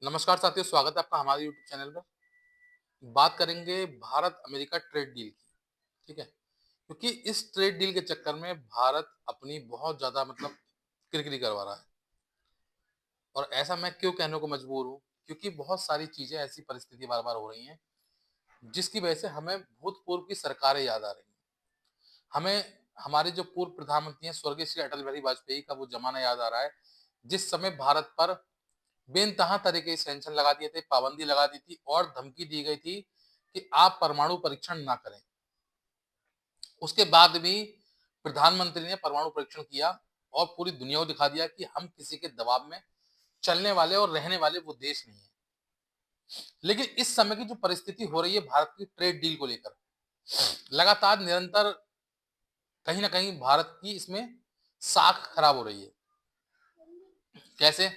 नमस्कार साथियों, स्वागत है आपका हमारे यूट्यूब चैनल पर। बात करेंगे भारत अमेरिका ट्रेड डील की। ठीक है, क्योंकि इस ट्रेड डील के चक्कर में भारत अपनी बहुत ज़्यादा किरकिरी करवा रहा है। और ऐसा मैं क्यों कहने को मजबूर हूँ, क्योंकि बहुत सारी चीज़ें, ऐसी परिस्थिति बार-बार हो रही हैं, जिसकी वजह से हमें भूतपूर्व की सरकारें याद आ रही हैं। हमें हमारे जो पूर्व प्रधानमंत्री हैं, स्वर्गीय श्री अटल बिहारी वाजपेयी का वो ज़माना याद आ रहा है, जिस समय भारत पर बेनतहा तरीके से सैंक्शन लगा दिए थे, पाबंदी लगा दी थी और धमकी दी गई थी कि आप परमाणु परीक्षण ना करें। उसके बाद भी प्रधानमंत्री ने परमाणु परीक्षण किया और पूरी दुनिया को दिखा दिया कि हम किसी के दबाव में चलने वाले और रहने वाले वो देश नहीं है। लेकिन इस समय की जो परिस्थिति हो रही है भारत की ट्रेड डील को लेकर, लगातार निरंतर कहीं ना कहीं भारत की इसमें साख खराब हो रही है। कैसे?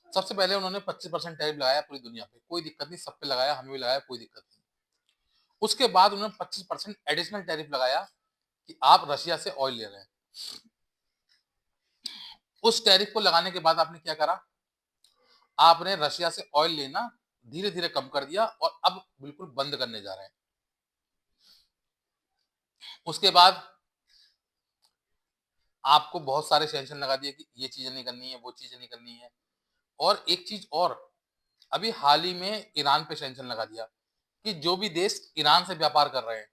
सबसे पहले उन्होंने 25% टैरिफ लगाया पूरी दुनिया पे, कोई दिक्कत नहीं, सब पे लगाया, हमें भी लगाया, कोई दिक्कत नहीं। उसके बाद उन्होंने 25% एडिशनल टैरिफ लगाया कि आप रशिया से ऑयल ले रहे हैं। उस टैरिफ को लगाने के बाद आपने क्या करा? आपने रशिया से ऑयल लेना धीरे धीरे कम कर दिया और अब बिल्कुल बंद करने जा रहे हैं। उसके बाद आपको बहुत सारे सैंक्शन लगा दिए कि ये चीजें नहीं करनी है, वो चीजें नहीं करनी है। और एक चीज और, अभी हाल ही में ईरान पे सैंक्शन लगा दिया कि जो भी देश ईरान से व्यापार कर रहे हैं,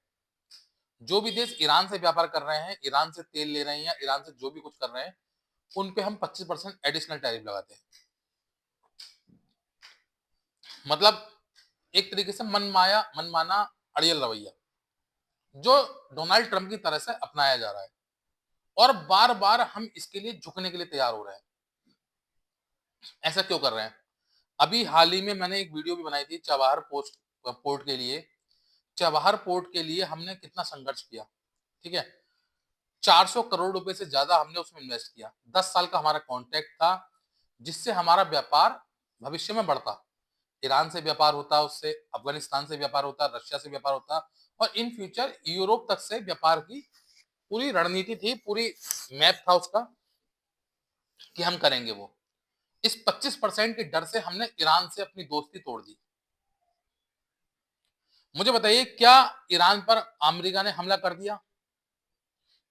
जो भी देश ईरान से व्यापार कर रहे हैं, ईरान से तेल ले रहे हैं या ईरान से जो भी कुछ कर रहे हैं, उन पे हम 25% एडिशनल टैरिफ लगाते हैं। मतलब एक तरीके से मनमाना अड़ियल रवैया, जो डोनाल्ड ट्रंप की तरह से अपनाया जा रहा है। और बार बार हम इसके लिए झुकने के लिए तैयार हो रहे हैं। ऐसा क्यों कर रहे हैं? अभी हाल ही में मैंने एक वीडियो भी बनाई थी चबाहर पोस्ट पोर्ट के लिए। चबाहर पोर्ट के लिए हमने कितना संघर्ष किया। ठीक है, 400 करोड़ रुपए से ज्यादा हमने उसमें इन्वेस्ट किया। 10 साल का हमारा कॉन्ट्रैक्ट था, जिससे हमारा व्यापार भविष्य में बढ़ता। ईरान से व्यापार होता, उससे अफगानिस्तान से व्यापार होता, रशिया से व्यापार होता और इन फ्यूचर यूरोप तक से व्यापार की पूरी रणनीति थी, पूरी मैप था उसका कि हम करेंगे वो। इस 25% के डर से हमने ईरान से अपनी दोस्ती तोड़ दी। मुझे बताइए, क्या ईरान पर अमेरिका ने हमला कर दिया?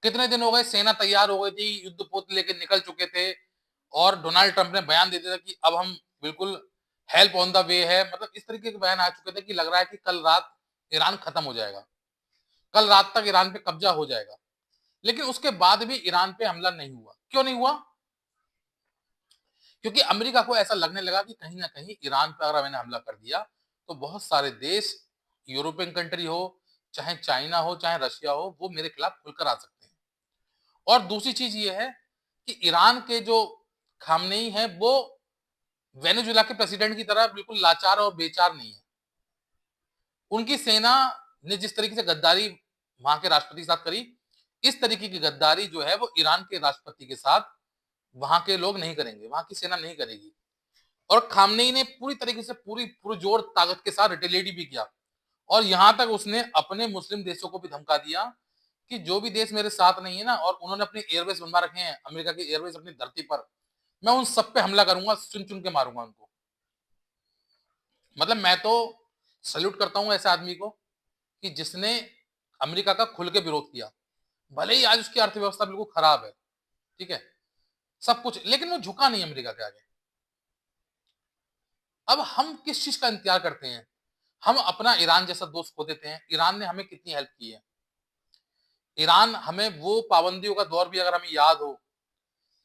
कितने दिन हो गए, सेना तैयार हो गई थी, युद्ध पोत लेके निकल चुके थे और डोनाल्ड ट्रंप ने बयान दे दिया था कि अब हम बिल्कुल हेल्प ऑन द वे है। मतलब इस तरीके के बयान आ चुके थे कि लग रहा है कि कल रात ईरान खत्म हो जाएगा, कल रात तक ईरान पे कब्जा हो जाएगा। लेकिन उसके बाद भी ईरान पे हमला नहीं हुआ। क्यों नहीं हुआ? क्योंकि अमेरिका को ऐसा लगने लगा कि कहीं ना कहीं ईरान पर अगर मैंने हमला कर दिया तो बहुत सारे देश, यूरोपियन कंट्री हो, चाहे चाइना हो, चाहे रशिया हो, वो मेरे खिलाफ खुलकर आ सकते हैं। और दूसरी चीज ये है कि ईरान के जो खामनेई है वो वेनेजुला के प्रेसिडेंट की तरह बिल्कुल लाचार और बेचार नहीं है। उनकी सेना ने जिस तरीके से गद्दारी वहां के राष्ट्रपति के साथ करी, इस तरीके की गद्दारी जो है वो ईरान के राष्ट्रपति के साथ वहां के लोग नहीं करेंगे, वहां की सेना नहीं करेगी। और खामनेई ने पूरी तरीके से पूरी पुरजोर ताकत के साथ रिटेलिएट भी किया। और यहां तक उसने अपने मुस्लिम देशों को भी धमका दिया कि जो भी देश मेरे साथ नहीं है ना, और उन्होंने अपने एयरबेस बनवा रखे हैं, अमेरिका के एयरबेस अपनी धरती पर, मैं उन सब पे हमला करूंगा, चुन चुन के मारूंगा उनको। मतलब मैं तो सल्यूट करता हूं ऐसे आदमी को कि जिसने अमेरिका का खुल के विरोध किया। भले ही आज उसकी अर्थव्यवस्था बिल्कुल खराब है, ठीक है, सब कुछ, लेकिन वो झुका नहीं अमेरिका के आगे। अब हम किस चीज का इंतजार करते हैं? हम अपना ईरान जैसा दोस्त खो देते हैं। ईरान ने हमें कितनी हेल्प की है। ईरान हमें वो पाबंदियों का दौर भी अगर हमें याद हो,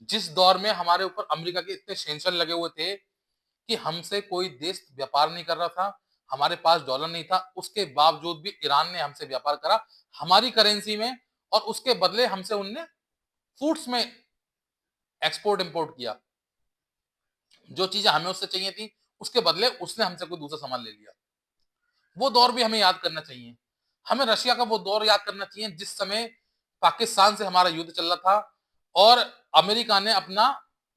जिस दौर में हमारे ऊपर अमेरिका के इतने सेंक्शन लगे हुए थे कि हमसे कोई देश व्यापार नहीं कर रहा था, हमारे पास डॉलर नहीं था, उसके बावजूद भी ईरान ने हमसे व्यापार करा हमारी करेंसी में। और उसके बदले हमसे उनने फूड्स में एक्सपोर्ट इंपोर्ट किया। जो चीजें हमें उससे चाहिए थी, उसके बदले उसने हमसे कोई दूसरा सामान ले लिया। वो दौर भी हमें याद करना चाहिए। हमें रशिया का वो दौर याद करना चाहिए जिस समय पाकिस्तान से हमारा युद्ध चल रहा था और अमेरिका ने अपना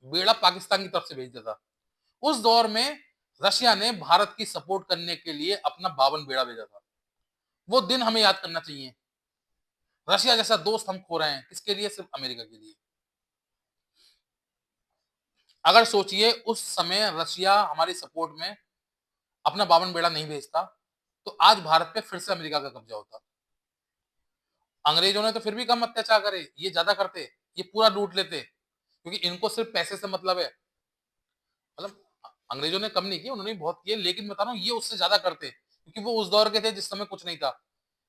बेड़ा पाकिस्तान की तरफ से भेज दिया था। उस दौर में रशिया ने भारत की सपोर्ट करने के लिए अपना 52 बेड़ा भेजा था। वो दिन हमें याद करना चाहिए। रशिया जैसा दोस्त हम खो रहे हैं, किसके लिए? सिर्फ अमेरिका के लिए। अगर सोचिए उस समय रशिया हमारी सपोर्ट में अपना 52 बेड़ा नहीं भेजता, तो आज भारत पे फिर से अमेरिका का कब्जा होता। अंग्रेजों ने तो फिर भी कम अत्याचार करे, ये ज्यादा करते, ये पूरा लूट लेते, क्योंकि इनको सिर्फ पैसे से मतलब है। मतलब अंग्रेजों ने कम नहीं किया, उन्होंने भी बहुत किए, लेकिन बता रहा हूँ ये उससे ज्यादा करते, क्योंकि वो उस दौर के थे जिस समय कुछ नहीं था।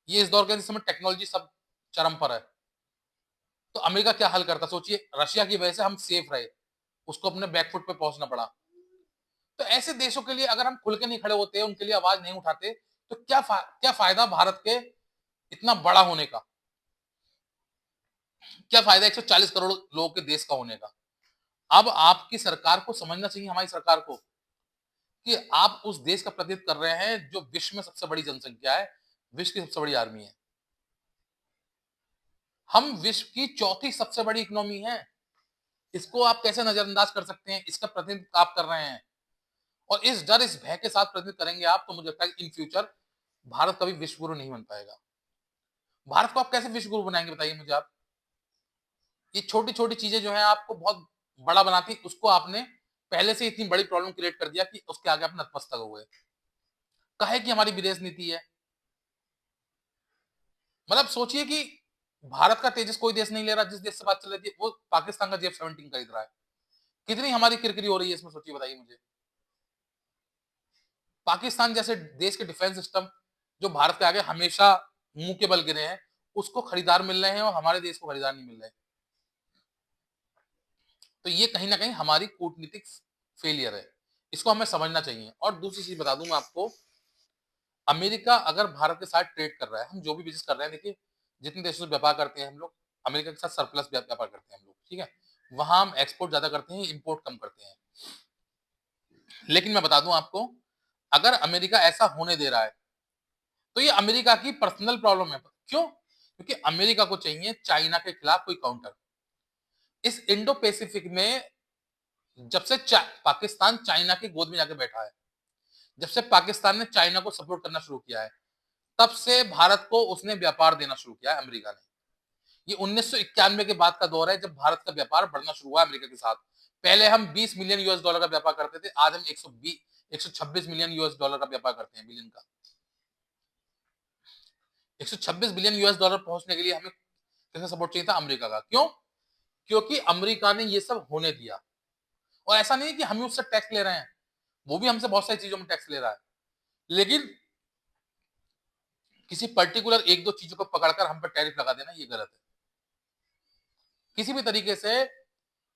ये इस दौर के जिस समय टेक्नोलॉजी सब चरम पर है। तो अमेरिका क्या हल करता, सोचिए रशिया की वजह से हम सेफ रहे, उसको अपने बैकफुट पे पहुंचना पड़ा। तो ऐसे देशों के लिए अगर हम खुल के नहीं खड़े होते, उनके लिए आवाज नहीं उठाते, तो क्या फायदा भारत के इतना बड़ा होने का, क्या फायदा 140 करोड़ लोगों के देश का होने का। अब आपकी सरकार को समझना चाहिए, हमारी सरकार को, कि आप उस देश का प्रतिनिधित्व कर रहे हैं जो विश्व में सबसे बड़ी जनसंख्या है, विश्व की सबसे बड़ी आर्मी है। हम विश्व की चौथी सबसे बड़ी इकोनॉमी है। इसको आप कैसे नजरअंदाज कर सकते हैं, इसका प्रतिनिधित्व आप कर रहे हैं। और इस डर इस भय के साथ प्रतिनिधित्व करेंगे आप, तो मुझे लगता है इन फ्यूचर भारत कभी विश्व गुरु नहीं बन पाएगा। भारत को आप कैसे विश्व गुरु बनाएंगे, बताइए मुझे आप। ये छोटी छोटी चीजें जो है आपको बहुत बड़ा बनाती, उसको आपने पहले से इतनी बड़ी प्रॉब्लम क्रिएट कर दिया कि उसके आगे आप नतमस्तक हो गए। कहे कि हमारी विदेश नीति है, मतलब सोचिए कि भारत का तेजस कोई देश नहीं ले रहा, जिस देश से बात चल रही थी वो पाकिस्तान का जेफ 17 खरीद रहा है। कितनी हमारी किरकिरी हो रही है इसमें, सोचिए बताइए मुझे। पाकिस्तान जैसे देश के डिफेंस सिस्टम जो भारत के आगे हमेशा मुंह के बल गिरे हैं, उसको खरीदार मिल रहे हैं और हमारे देश को खरीदार नहीं मिल रहे। तो ये कहीं ना कहीं हमारी कूटनीतिक फेलियर है, इसको हमें समझना चाहिए। और दूसरी चीज बता दूं मैं आपको, अमेरिका अगर भारत के साथ ट्रेड कर रहा है, हम जो भी बिजनेस कर रहे हैं, देखिए जितने देशों से व्यापार करते हैं हम लोग, अमेरिका के साथ सरप्लस व्यापार करते हैं हम लोग, ठीक है। वहां हम एक्सपोर्ट ज्यादा करते हैं, इंपोर्ट कम करते हैं। लेकिन मैं बता दूं आपको, अगर अमेरिका ऐसा होने दे रहा है, तो ये अमेरिका की पर्सनल प्रॉब्लम है। क्यों? क्योंकि अमेरिका को चाहिए चाइना के खिलाफ कोई काउंटर। इस इंडो पैसिफिक में जब से पाकिस्तान चाइना की गोद में जाके बैठा है, जब से पाकिस्तान ने चाइना को सपोर्ट करना शुरू किया है, तब से भारत को उसने व्यापार देना शुरू किया है अमेरिका ने। ये 1991 के बाद का दौर है जब भारत का व्यापार बढ़ना शुरू हुआ अमेरिका के साथ। पहले हम 20 मिलियन यूएस डॉलर का व्यापार करते थे, आज हम 126 मिलियन यूएस डॉलर का व्यापार करते हैं, बिलियन का। 126 बिलियन यूएस डॉलर पहुंचने के लिए हमें किसका सपोर्ट चाहिए था? अमेरिका का। क्यों? क्योंकि अमेरिका ने ये सब होने दिया। और ऐसा नहीं है कि हम ही उससे टैक्स ले रहे हैं, वो भी हमसे बहुत सारी चीजों में टैक्स ले रहा है, लेकिन किसी पर्टिकुलर एक दो चीजों को पकड़कर हम पर टैरिफ लगा देना ये गलत है। किसी भी तरीके से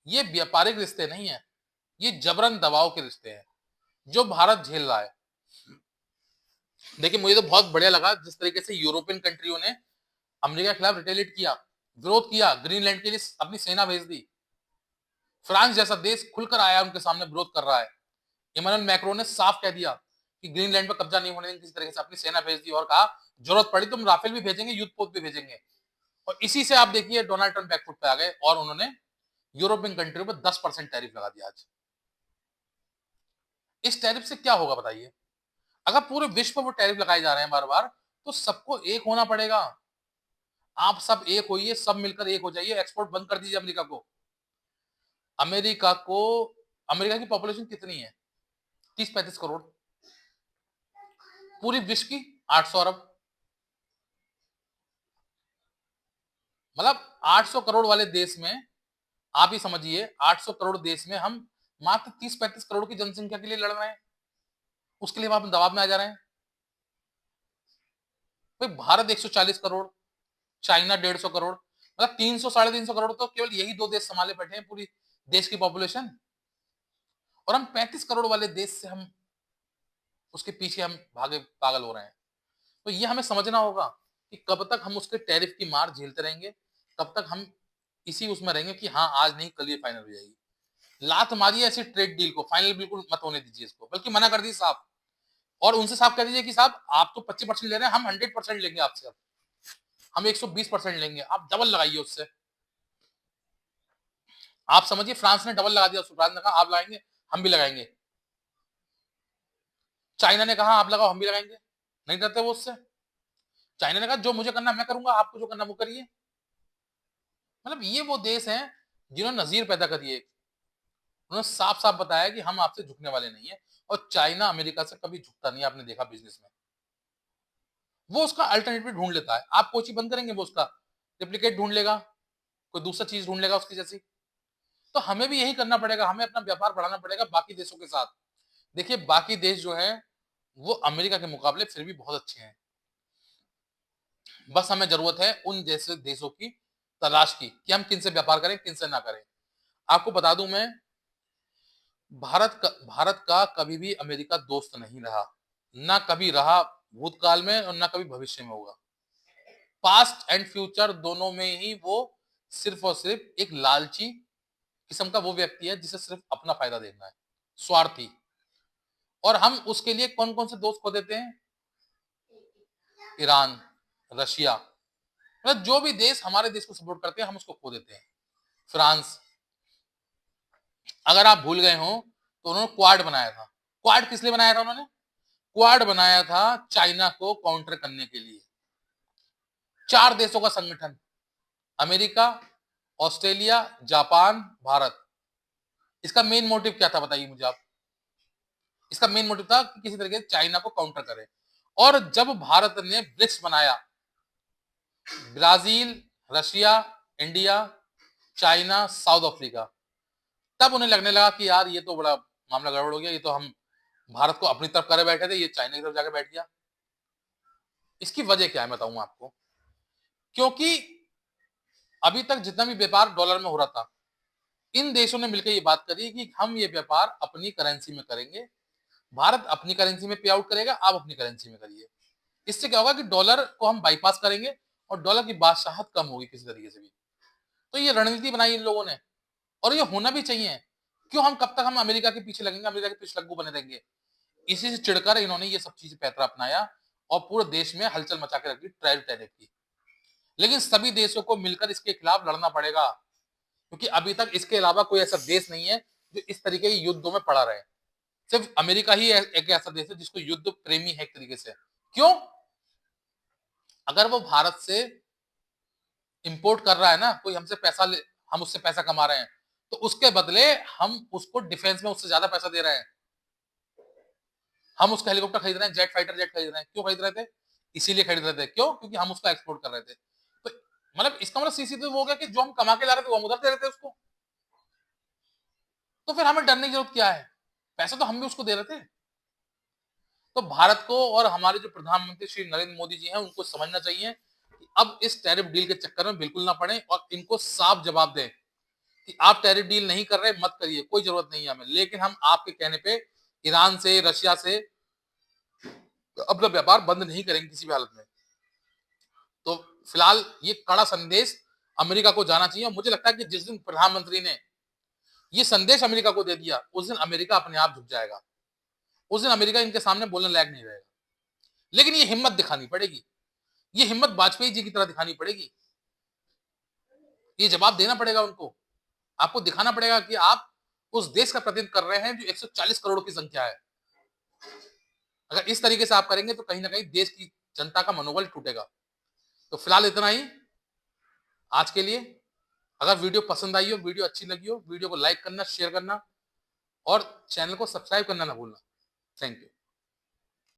ये व्यापारिक रिश्ते नहीं है, ये जबरन दबाव के रिश्ते हैं जो भारत झेल रहा है। देखिए मुझे तो बहुत बढ़िया लगा जिस तरीके से यूरोपियन कंट्रियों ने अमेरिका के खिलाफ रिटेलिएट किया, विरोध किया, ग्रीनलैंड के लिए अपनी सेना भेज दी। फ्रांस जैसा देश खुलकर आया, उनके सामने विरोध कर रहा है। इमानुएल मैक्रो ने साफ कह दिया कि ग्रीनलैंड पर कब्जा नहीं होने देंगे, किसी तरीके से अपनी सेना भेज दी और कहा जरूरत पड़ी तो हम राफेल भी भेजेंगे, युद्धपोत भी भेजेंगे। और इसी से आप देखिए डोनाल्ड ट्रंप बैकफुट पे आ गए और उन्होंने यूरोपियन कंट्रियों पर 10% टैरिफ लगा दिया आज। इस टैरिफ से क्या होगा बताइए? अगर पूरे विश्व पर वो टैरिफ लगाए जा रहे हैं बार बार, तो सबको एक होना पड़ेगा। आप सब एक होइए, सब मिलकर एक हो जाइए, एक्सपोर्ट बंद कर दीजिए अमेरिका को। अमेरिका को, अमेरिका की पॉपुलेशन कितनी है? 30-35 करोड़। पूरी विश्व की 800 अरब। मतलब 800 करोड़ वाले देश में, आप ही समझिए 800 करोड़ देश में हम मात्र 30-35 करोड़ की जनसंख्या के लिए लड़ रहे हैं, उसके लिए हम दबाव में आ जा रहे हैं। भाई भारत 140 करोड़, चाइना 150 करोड़, मतलब 300-350 करोड़ तो केवल यही दो देश संभाले बैठे हैं पूरी देश की पॉपुलेशन। और हम 35 करोड़ वाले देश से हम उसके पीछे हम भागे पागल हो रहे हैं। तो ये हमें समझना होगा कि कब तक हम उसके टैरिफ की मार झेलते रहेंगे, कब तक हम इसी उसमें रहेंगे कि हाँ आज नहीं कल ये फाइनल हो जाएगी। लात मारिए ऐसी ट्रेड डील को, फाइनल बिल्कुल मत होने दीजिए इसको, बल्कि मना कर दीजिए साफ। और उनसे साफ कह दीजिए कि साहब आप तो 25% ले रहे हैं, हम 100% लेंगे आपसे, अब हम 120% लेंगे, आप डबल लगाइए उससे। आप समझिए फ्रांस ने डबल लगा दिया, फ्रांस ने कहा आप लगाएंगे हम भी लगाएंगे, चाइना ने कहा आप लगाओ हम भी लगाएंगे, नहीं डरते वो उससे। चाइना ने कहा जो मुझे करना मैं करूंगा, आपको जो करना वो करिए। मतलब ये वो देश हैं जिन्होंने नजीर पैदा करी है। उन्होंने साफ-साफ बताया कि हम आपसे झुकने वाले नहीं हैं और चाइना अमेरिका से कभी झुकता नहीं है, आपने देखा बिज़नेस में। वो उसका अल्टरनेटिव ढूँढ लेता है। आप कोई चीज़ बंद करेंगे, वो उसका रेप्लिकेट ढूँढ लेगा, कोई दूसरा चीज़ ढूँढ लेगा उसकी जैसी। तो हमें भी यही करना पड़ेगा, हमें अपना व्यापार बढ़ाना पड़ेगा बाकी देशों के साथ। देखिए बाकी देश जो हैं, वो अमेरिका के मुकाबले फिर भी बहुत अच्छे हैं। बस हमें ज़रूरत है उन जैसे देशों की तलाश की कि हम किनसे व्यापार करें, किनसे ना करें। आपको बता दूँ मैं, भारत का कभी भी अमेरिका दोस्त नहीं रहा। ना कभी रहा भूतकाल में और ना कभी भविष्य में होगा। पास्ट एंड फ्यूचर दोनों में ही वो सिर्फ़ और सिर्फ़ एक लालची किस्म का वो व्यक्ति है जिसे सिर्फ़ अपना फ़ायदा देखना है, स्वार्थी। और हम उसके लिए कौन-कौन से दोस्त खो देते हैं? ईरान, रशिया, मतलब जो भी देश हमारे देश को सपोर्ट करते हैं, हम उसको खो देते हैं। फ्रांस, अगर आप भूल गए हो तो उन्होंने क्वाड बनाया था। क्वाड किस लिए बनाया था उन्होंने? क्वाड बनाया था चाइना को काउंटर करने के लिए। 4 देशों का संगठन, अमेरिका, ऑस्ट्रेलिया, जापान, भारत। इसका मेन मोटिव क्या था बताइए मुझे आप? इसका मेन मोटिव था कि किसी तरीके से चाइना को काउंटर करें। और जब भारत ने ब्रिक्स बनाया, Brazil, Russia, India, China, south Africa, तब उन्हें लगने लगा कि यार ये तो बड़ा मामला गड़बड़ हो गया, ये तो हम भारत को अपनी तरफ करे बैठे थे, ये चाइना की तरफ जाके बैठ गया। इसकी वजह क्या है मैं बताऊंगा आपको। क्योंकि अभी तक जितना भी व्यापार डॉलर में हो रहा था, इन देशों ने मिलकर ये बात करी कि हम ये व्यापार अपनी करेंसी में करेंगे। भारत अपनी करेंसी में पे आउट करेगा, आप अपनी करेंसी में करिए। इससे क्या होगा कि डॉलर को हम बाईपास करेंगे और डॉलर की बादशाहत कम होगी किसी तरीके से भी। तो ये रणनीति बनाई इन लोगों ने और ये होना भी चाहिए। क्यों हम कब तक हम अमेरिका के पीछे लगेंगे, अमेरिका के पिछलग्गू बने रहेंगे। इसी से चिढ़कर इन्होंने ये सब चीजें पैंतरा अपनाया और पूरे देश में हलचल मचा के रख दी टैरिफ की। लेकिन सभी देशों को मिलकर इसके खिलाफ लड़ना पड़ेगा, क्योंकि अभी तक इसके अलावा कोई ऐसा देश नहीं है जो इस तरीके के युद्धों में पड़ा रहे। सिर्फ अमेरिका ही एक ऐसा देश है जिसको युद्ध प्रेमी है एक तरीके से। क्यों? अगर वो भारत से इंपोर्ट कर रहा है ना, कोई हमसे पैसा ले, हम उससे पैसा कमा रहे हैं, तो उसके बदले हम उसको डिफेंस में उससे ज्यादा पैसा दे रहे हैं। हम उसका हेलीकॉप्टर खरीद रहे हैं, जेट फाइटर जेट खरीद रहे हैं। क्यों खरीद रहे थे? इसीलिए खरीद रहे थे। क्यों? क्योंकि हम उसका एक्सपोर्ट कर रहे थे। तो मतलब इसका मतलब सीसी तो वो हो गया कि जो हम कमा के ला रहे थे वो हम उधर दे रहे थे उसको। तो फिर हमें डरने की जरूरत क्या है? पैसा तो हम भी उसको दे रहे थे। तो भारत को और हमारे जो प्रधानमंत्री श्री नरेंद्र मोदी जी हैं उनको समझना चाहिए कि अब इस टैरिफ डील के चक्कर में बिल्कुल ना पड़े और इनको साफ जवाब दें कि आप टैरिफ डील नहीं कर रहे, मत करिए, कोई जरूरत नहीं है हमें। लेकिन हम आपके कहने पे ईरान से, रशिया से अपना व्यापार बंद नहीं करेंगे किसी भी हालत में। तो फिलहाल ये कड़ा संदेश अमेरिका को जाना चाहिए और मुझे लगता है कि जिस दिन प्रधानमंत्री ने ये संदेश अमेरिका को दे दिया, उस दिन अमेरिका अपने आप झुक जाएगा। उस दिन अमेरिका इनके सामने बोलने लायक नहीं रहेगा। लेकिन ये हिम्मत दिखानी पड़ेगी, ये हिम्मत वाजपेयी जी की तरह दिखानी पड़ेगी। ये जवाब देना पड़ेगा उनको। आपको दिखाना पड़ेगा कि आप उस देश का प्रतिनिधित्व कर रहे हैं जो 140 करोड़ की संख्या है। अगर इस तरीके से आप करेंगे तो कहीं ना कहीं देश की जनता का मनोबल टूटेगा। तो फिलहाल इतना ही आज के लिए। अगर वीडियो पसंद आई हो, वीडियो अच्छी लगी हो, वीडियो को लाइक करना, शेयर करना और चैनल को सब्सक्राइब करना ना भूलना। Thank you.